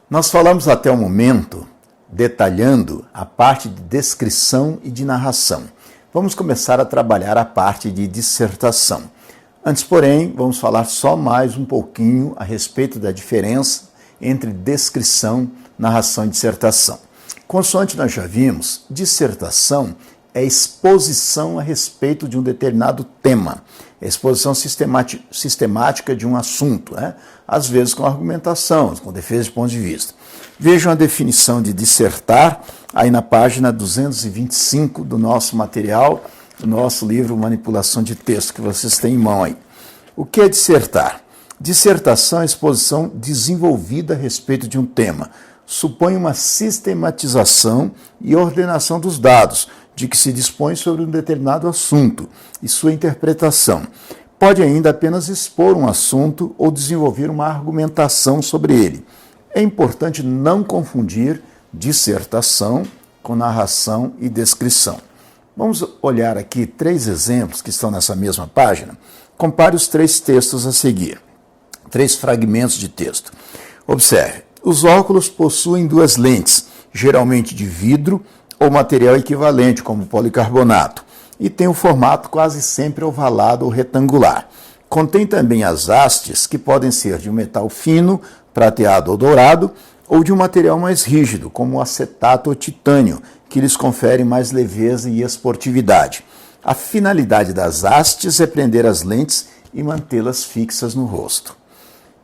Nós falamos até o momento detalhando a parte de descrição e de narração. Vamos começar a trabalhar a parte de dissertação. Antes, porém, vamos falar só mais um pouquinho a respeito da diferença entre descrição, narração e dissertação. Consoante nós já vimos, dissertação é exposição a respeito de um determinado tema, é exposição sistemática de um assunto, né? Às vezes com argumentação, com defesa de ponto de vista. Vejam a definição de dissertar aí na página 225 do nosso material, do nosso livro Manipulação de Texto, que vocês têm em mão aí. O que é dissertar? Dissertação é exposição desenvolvida a respeito de um tema. Supõe uma sistematização e ordenação dos dados, de que se dispõe sobre um determinado assunto e sua interpretação. Pode ainda apenas expor um assunto ou desenvolver uma argumentação sobre ele. É importante não confundir dissertação com narração e descrição. Vamos olhar aqui 3 exemplos que estão nessa mesma página. Compare os 3 textos a seguir. 3 fragmentos de texto. Observe, os óculos possuem 2 lentes, geralmente de vidro ou material equivalente, como policarbonato, e tem um formato quase sempre ovalado ou retangular. Contém também as hastes, que podem ser de um metal fino, prateado ou dourado, ou de um material mais rígido, como o acetato ou titânio, que lhes confere mais leveza e esportividade. A finalidade das hastes é prender as lentes e mantê-las fixas no rosto.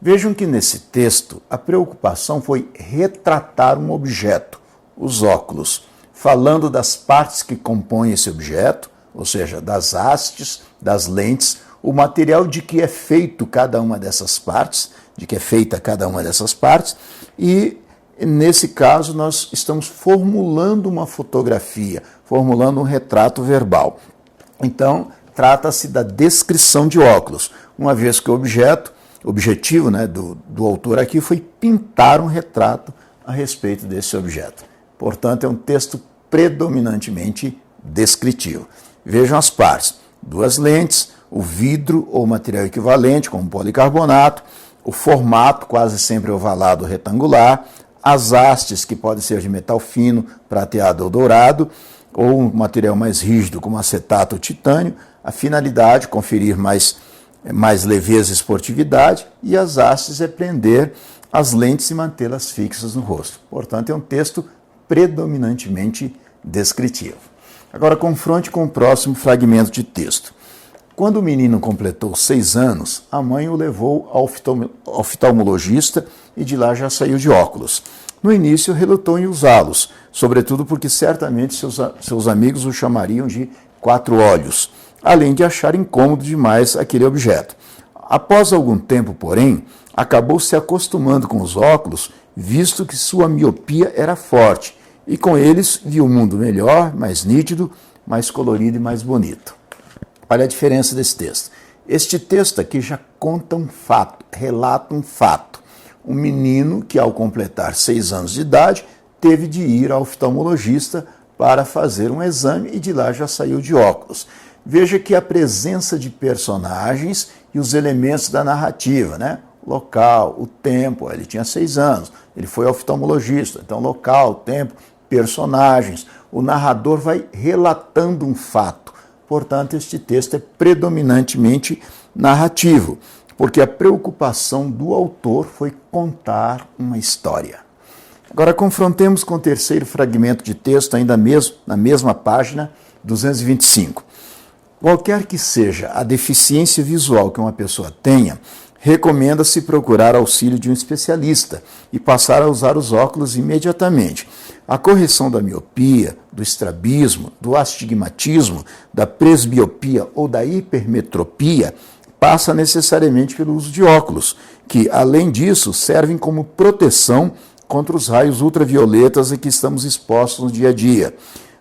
Vejam que nesse texto a preocupação foi retratar um objeto, os óculos, falando das partes que compõem esse objeto, ou seja, das hastes, das lentes, o material de que é feito cada uma dessas partes, de que é feita cada uma dessas partes, e nesse caso nós estamos formulando uma fotografia, formulando um retrato verbal. Então, trata-se da descrição de óculos, uma vez que o objetivo do autor aqui foi pintar um retrato a respeito desse objeto. Portanto, é um texto predominantemente descritivo. Vejam as partes: 2 lentes, o vidro ou material equivalente, como policarbonato, o formato quase sempre ovalado ou retangular, as hastes, que podem ser de metal fino, prateado ou dourado, ou um material mais rígido, como acetato ou titânio, a finalidade, conferir mais leveza e esportividade, e as hastes é prender as lentes e mantê-las fixas no rosto. Portanto, é um texto predominantemente descritivo. Agora, confronte com o próximo fragmento de texto. Quando o menino completou 6 anos, a mãe o levou ao oftalmologista e de lá já saiu de óculos. No início, relutou em usá-los, sobretudo porque certamente seus amigos o chamariam de 4 olhos, além de achar incômodo demais aquele objeto. Após algum tempo, porém, acabou se acostumando com os óculos, visto que sua miopia era forte, e com eles viu o mundo melhor, mais nítido, mais colorido e mais bonito. Olha a diferença desse texto. Este texto aqui já conta um fato, relata um fato. Um menino que, ao completar 6 anos de idade, teve de ir ao oftalmologista para fazer um exame e de lá já saiu de óculos. Veja que a presença de personagens e os elementos da narrativa, né? O local, o tempo, ele tinha 6 anos, ele foi ao oftalmologista, então local, tempo, personagens, o narrador vai relatando um fato. Portanto, este texto é predominantemente narrativo, porque a preocupação do autor foi contar uma história. Agora, confrontemos com o terceiro fragmento de texto, ainda mesmo na mesma página, 225. Qualquer que seja a deficiência visual que uma pessoa tenha, recomenda-se procurar auxílio de um especialista e passar a usar os óculos imediatamente. A correção da miopia, do estrabismo, do astigmatismo, da presbiopia ou da hipermetropia passa necessariamente pelo uso de óculos, que, além disso, servem como proteção contra os raios ultravioletas a que estamos expostos no dia a dia.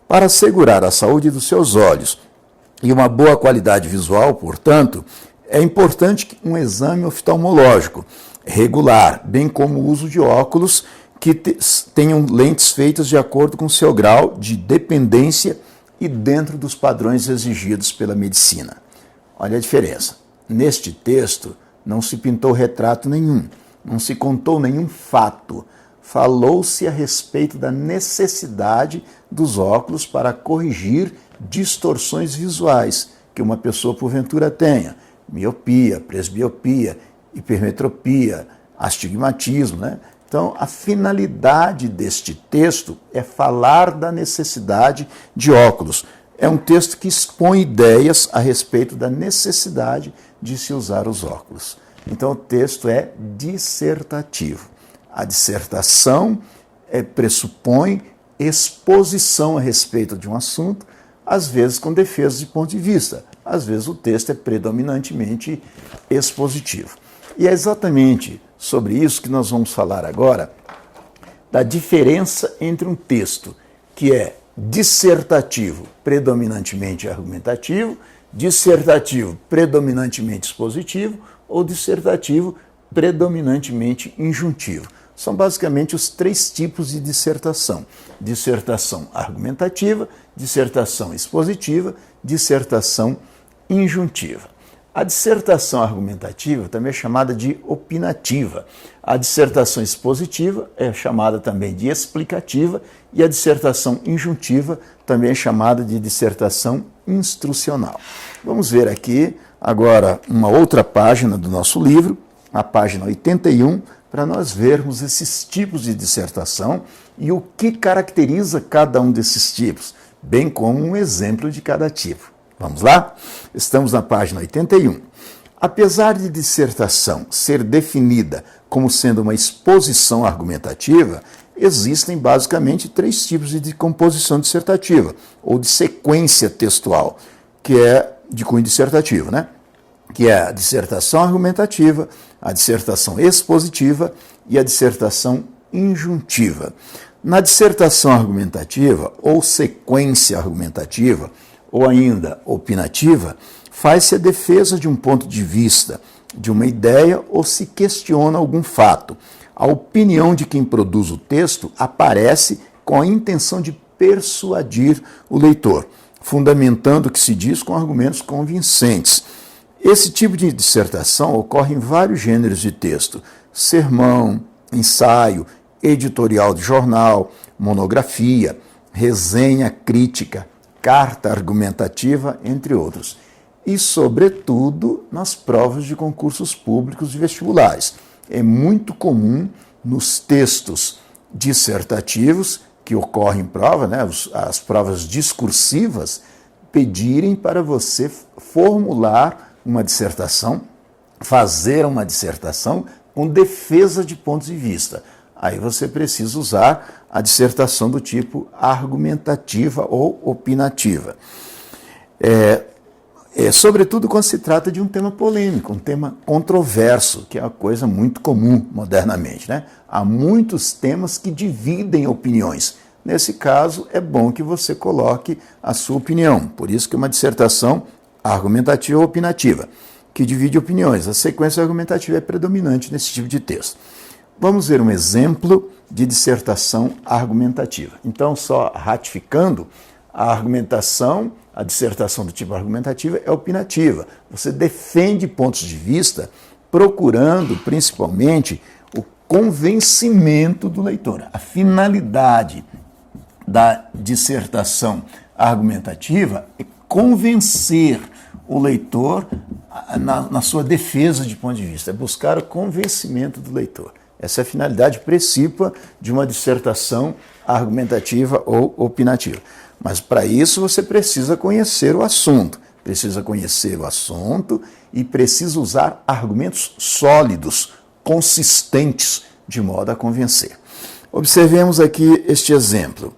Para assegurar a saúde dos seus olhos e uma boa qualidade visual, portanto, é importante um exame oftalmológico regular, bem como o uso de óculos que tenham lentes feitas de acordo com seu grau de dependência e dentro dos padrões exigidos pela medicina. Olha a diferença. Neste texto não se pintou retrato nenhum, não se contou nenhum fato. falou-se a respeito da necessidade dos óculos para corrigir distorções visuais que uma pessoa porventura tenha, miopia, presbiopia, hipermetropia, astigmatismo, né? Então, a finalidade deste texto é falar da necessidade de óculos. É um texto que expõe ideias a respeito da necessidade de se usar os óculos. Então, o texto é dissertativo. A dissertação pressupõe exposição a respeito de um assunto, às vezes com defesa de ponto de vista. Às vezes o texto é predominantemente expositivo. E é exatamente sobre isso que nós vamos falar agora, da diferença entre um texto que é dissertativo, predominantemente argumentativo, dissertativo, predominantemente expositivo, ou dissertativo, predominantemente injuntivo. São basicamente os três tipos de dissertação: dissertação argumentativa, dissertação expositiva, dissertação injuntiva. A dissertação argumentativa também é chamada de opinativa. A dissertação expositiva é chamada também de explicativa e a dissertação injuntiva também é chamada de dissertação instrucional. Vamos ver aqui agora uma outra página do nosso livro, a página 81, para nós vermos esses tipos de dissertação e o que caracteriza cada um desses tipos, bem como um exemplo de cada tipo. Vamos lá? Estamos na página 81. Apesar de dissertação ser definida como sendo uma exposição argumentativa, existem basicamente três tipos de composição dissertativa, ou de sequência textual, que é de cunho dissertativo, né? Que é a dissertação argumentativa, a dissertação expositiva e a dissertação injuntiva. Na dissertação argumentativa, ou sequência argumentativa, ou ainda opinativa, faz-se a defesa de um ponto de vista, de uma ideia ou se questiona algum fato. A opinião de quem produz o texto aparece com a intenção de persuadir o leitor, fundamentando o que se diz com argumentos convincentes. Esse tipo de dissertação ocorre em vários gêneros de texto: sermão, ensaio, editorial de jornal, monografia, resenha crítica, carta argumentativa, entre outros. E, sobretudo, nas provas de concursos públicos e vestibulares. É muito comum nos textos dissertativos, que ocorrem em prova, né, as provas discursivas, pedirem para você formular uma dissertação, fazer uma dissertação com defesa de pontos de vista. Aí você precisa usar a dissertação do tipo argumentativa ou opinativa. Sobretudo quando se trata de um tema polêmico, um tema controverso, que é uma coisa muito comum modernamente, né? Há muitos temas que dividem opiniões. Nesse caso, é bom que você coloque a sua opinião. Por isso que uma dissertação argumentativa ou opinativa, que divide opiniões. A sequência argumentativa é predominante nesse tipo de texto. Vamos ver um exemplo de dissertação argumentativa. Então, só ratificando, a dissertação do tipo argumentativa é opinativa. Você defende pontos de vista procurando, principalmente, o convencimento do leitor. A finalidade da dissertação argumentativa é convencer o leitor na sua defesa de ponto de vista, é buscar o convencimento do leitor. Essa é a finalidade principal de uma dissertação argumentativa ou opinativa. Mas para isso você precisa conhecer o assunto. E precisa usar argumentos sólidos, consistentes, de modo a convencer. Observemos aqui este exemplo,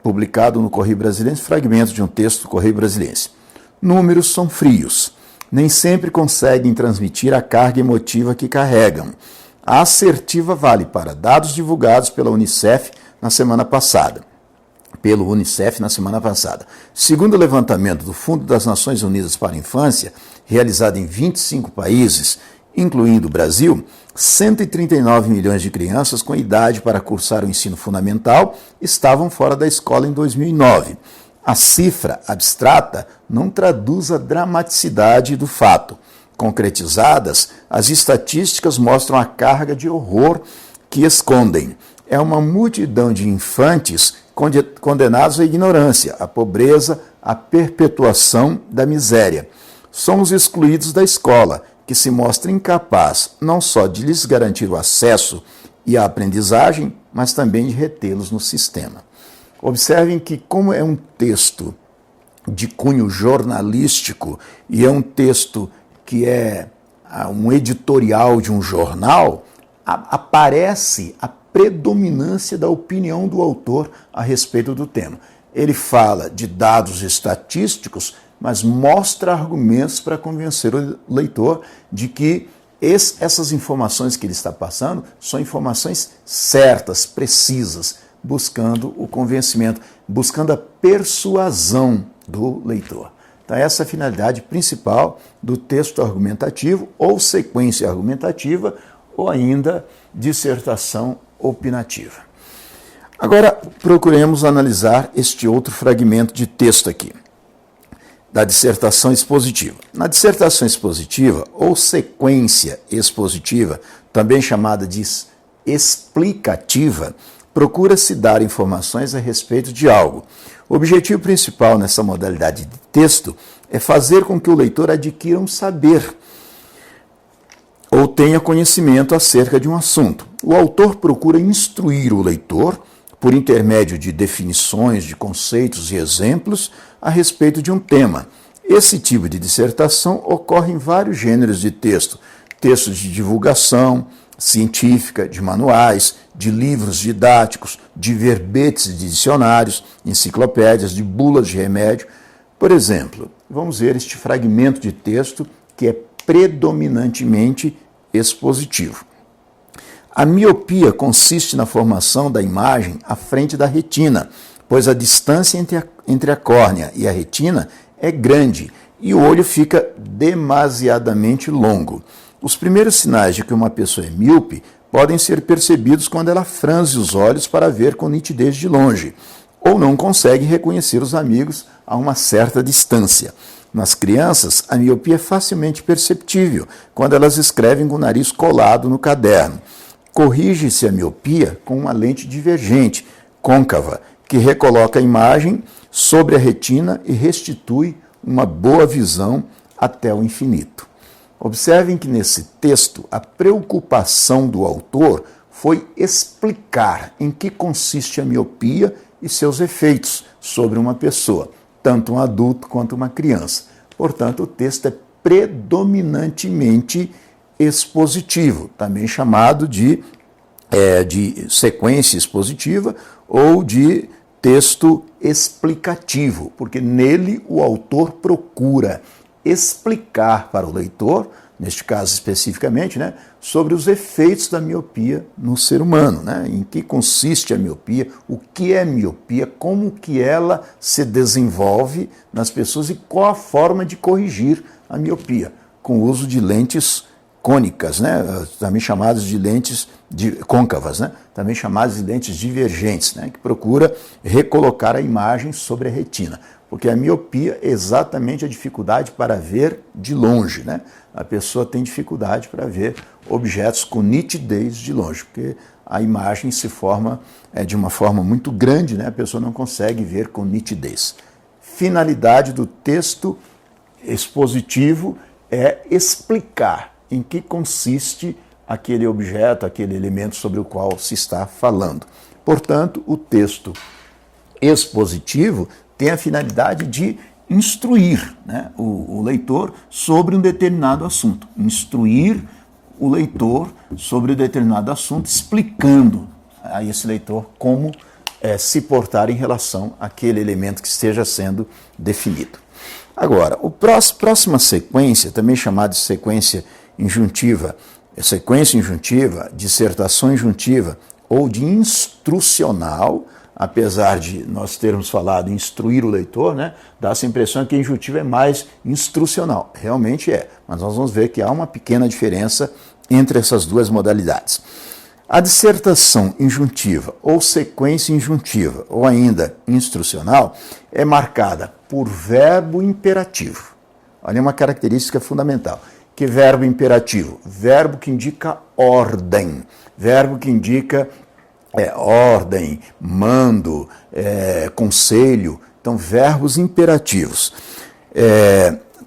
publicado no Correio Brasiliense, fragmento de um texto do Correio Brasiliense. Números são frios, nem sempre conseguem transmitir a carga emotiva que carregam. A assertiva vale para dados divulgados pela Unicef na semana passada. Segundo o levantamento do Fundo das Nações Unidas para a Infância, realizado em 25 países, incluindo o Brasil, 139 milhões de crianças com idade para cursar o ensino fundamental estavam fora da escola em 2009. A cifra abstrata não traduz a dramaticidade do fato. Concretizadas, as estatísticas mostram a carga de horror que escondem. É uma multidão de infantes condenados à ignorância, à pobreza, à perpetuação da miséria. São os excluídos da escola, que se mostra incapaz não só de lhes garantir o acesso e a aprendizagem, mas também de retê-los no sistema. Observem que, como é um texto de cunho jornalístico e é um texto que é um editorial de um jornal, aparece a predominância da opinião do autor a respeito do tema. Ele fala de dados estatísticos, mas mostra argumentos para convencer o leitor de que essas informações que ele está passando são informações certas, precisas, buscando o convencimento, buscando a persuasão do leitor. Então, essa é a finalidade principal do texto argumentativo, ou sequência argumentativa, ou ainda dissertação opinativa. Agora, procuremos analisar este outro fragmento de texto aqui, da dissertação expositiva. Na dissertação expositiva, ou sequência expositiva, também chamada de explicativa, procura-se dar informações a respeito de algo. O objetivo principal nessa modalidade de texto é fazer com que o leitor adquira um saber ou tenha conhecimento acerca de um assunto. O autor procura instruir o leitor por intermédio de definições, de conceitos e exemplos a respeito de um tema. Esse tipo de dissertação ocorre em vários gêneros de texto: textos de divulgação científica, de manuais, de livros didáticos, de verbetes de dicionários, enciclopédias, de bulas de remédio. Por exemplo, vamos ver este fragmento de texto que é predominantemente expositivo. A miopia consiste na formação da imagem à frente da retina, pois a distância entre a córnea e a retina é grande e o olho fica demasiadamente longo. Os primeiros sinais de que uma pessoa é míope podem ser percebidos quando ela franze os olhos para ver com nitidez de longe, ou não consegue reconhecer os amigos a uma certa distância. Nas crianças, a miopia é facilmente perceptível quando elas escrevem com o nariz colado no caderno. Corrige-se a miopia com uma lente divergente, côncava, que recoloca a imagem sobre a retina e restitui uma boa visão até o infinito. Observem que nesse texto a preocupação do autor foi explicar em que consiste a miopia e seus efeitos sobre uma pessoa, tanto um adulto quanto uma criança. Portanto, o texto é predominantemente expositivo, também chamado de sequência expositiva ou de texto explicativo, porque nele o autor procura explicar para o leitor, neste caso especificamente, sobre os efeitos da miopia no ser humano, em que consiste a miopia, o que é miopia, como que ela se desenvolve nas pessoas e qual a forma de corrigir a miopia, com o uso de lentes cônicas, também chamadas de lentes côncavas, também chamadas de lentes divergentes, que procura recolocar a imagem sobre a retina. Porque a miopia é exatamente a dificuldade para ver de longe. A pessoa tem dificuldade para ver objetos com nitidez de longe, porque a imagem se forma de uma forma muito grande, a pessoa não consegue ver com nitidez. Finalidade do texto expositivo é explicar em que consiste aquele objeto, aquele elemento sobre o qual se está falando. Portanto, o texto expositivo tem a finalidade de instruir o leitor sobre um determinado assunto. Instruir o leitor sobre um determinado assunto, explicando a esse leitor como se portar em relação àquele elemento que esteja sendo definido. Agora, a próxima sequência, também chamada de sequência injuntiva, dissertação injuntiva ou de instrucional, apesar de nós termos falado em instruir o leitor, dá essa impressão que a injuntiva é mais instrucional. Realmente é, mas nós vamos ver que há uma pequena diferença entre essas duas modalidades. A dissertação injuntiva ou sequência injuntiva, ou ainda instrucional, é marcada por verbo imperativo. Olha uma característica fundamental. Que verbo imperativo? Verbo que indica ordem, verbo que indica ordem, mando, conselho. Então, verbos imperativos.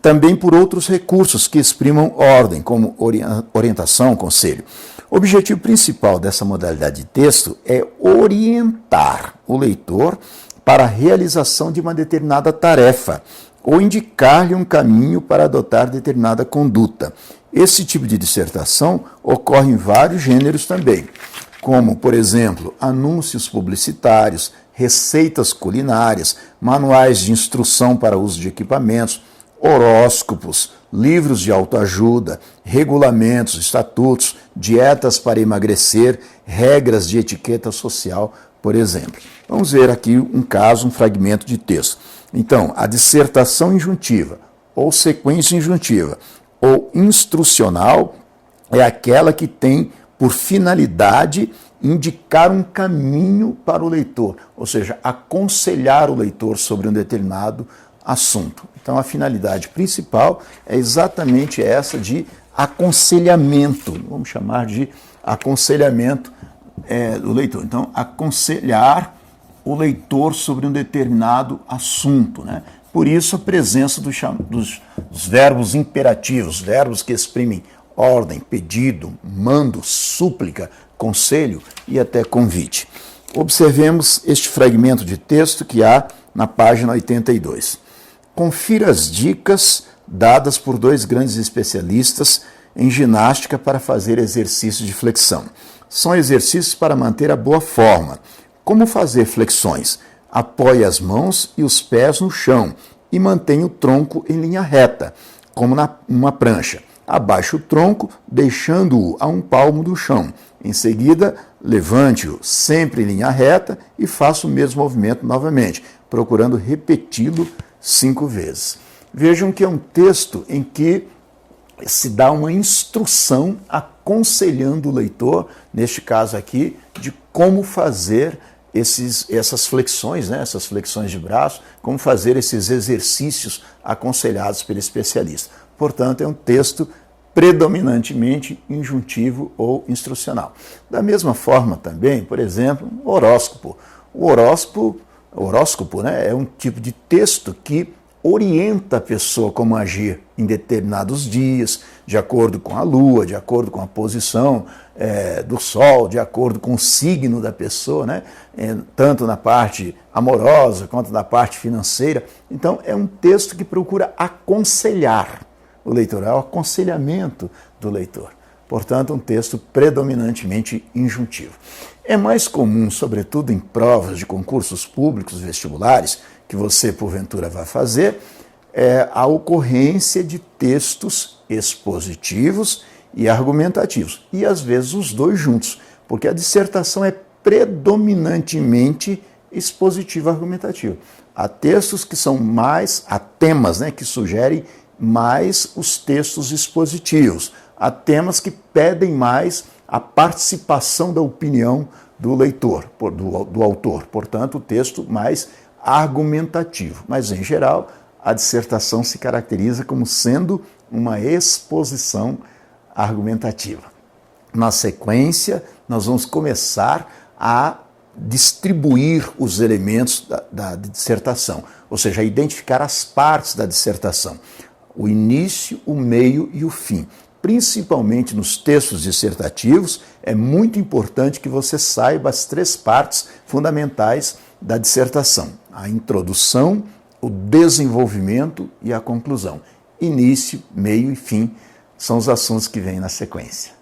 Também por outros recursos que exprimam ordem, como orientação, conselho. O objetivo principal dessa modalidade de texto é orientar o leitor para a realização de uma determinada tarefa ou indicar-lhe um caminho para adotar determinada conduta. Esse tipo de dissertação ocorre em vários gêneros também, como, por exemplo, anúncios publicitários, receitas culinárias, manuais de instrução para uso de equipamentos, horóscopos, livros de autoajuda, regulamentos, estatutos, dietas para emagrecer, regras de etiqueta social, por exemplo. Vamos ver aqui um caso, um fragmento de texto. Então, a dissertação injuntiva, ou sequência injuntiva, ou instrucional, é aquela que tem por finalidade indicar um caminho para o leitor, ou seja, aconselhar o leitor sobre um determinado assunto. Então, a finalidade principal é exatamente essa de aconselhamento, vamos chamar de aconselhamento do leitor. Então, aconselhar o leitor sobre um determinado assunto, né? Por isso, a presença dos verbos imperativos, verbos que exprimem ordem, pedido, mando, súplica, conselho e até convite. Observemos este fragmento de texto que há na página 82. Confira as dicas dadas por dois grandes especialistas em ginástica para fazer exercícios de flexão. São exercícios para manter a boa forma. Como fazer flexões? Apoie as mãos e os pés no chão e mantenha o tronco em linha reta, como numa prancha. Abaixe o tronco, deixando-o a um palmo do chão. Em seguida, levante-o sempre em linha reta e faça o mesmo movimento novamente, procurando repeti-lo 5 vezes. Vejam que é um texto em que se dá uma instrução aconselhando o leitor, neste caso aqui, de como fazer essas flexões, né, essas flexões de braço, como fazer esses exercícios aconselhados pelo especialista. Portanto, é um texto predominantemente injuntivo ou instrucional. Da mesma forma também, por exemplo, o horóscopo. O horóscopo, né, é um tipo de texto que orienta a pessoa como agir em determinados dias, de acordo com a lua, de acordo com a posição do sol, de acordo com o signo da pessoa, né? Tanto na parte amorosa quanto na parte financeira. Então, é um texto que procura aconselhar o leitor, é o aconselhamento do leitor. Portanto, um texto predominantemente injuntivo. É mais comum, sobretudo em provas de concursos públicos vestibulares, que você, porventura, vai fazer, a ocorrência de textos expositivos e argumentativos. E, às vezes, os dois juntos, porque a dissertação é predominantemente expositiva argumentativa. Há textos que são mais, há temas, né, que sugerem mais os textos expositivos. Há temas que pedem mais a participação da opinião do leitor, do autor. Portanto, o texto mais argumentativo. Mas, em geral, a dissertação se caracteriza como sendo uma exposição argumentativa. Na sequência, nós vamos começar a distribuir os elementos da dissertação, ou seja, a identificar as partes da dissertação, o início, o meio e o fim. Principalmente nos textos dissertativos, é muito importante que você saiba as 3 partes fundamentais da dissertação: a introdução, o desenvolvimento e a conclusão. Início, meio e fim são os assuntos que vêm na sequência.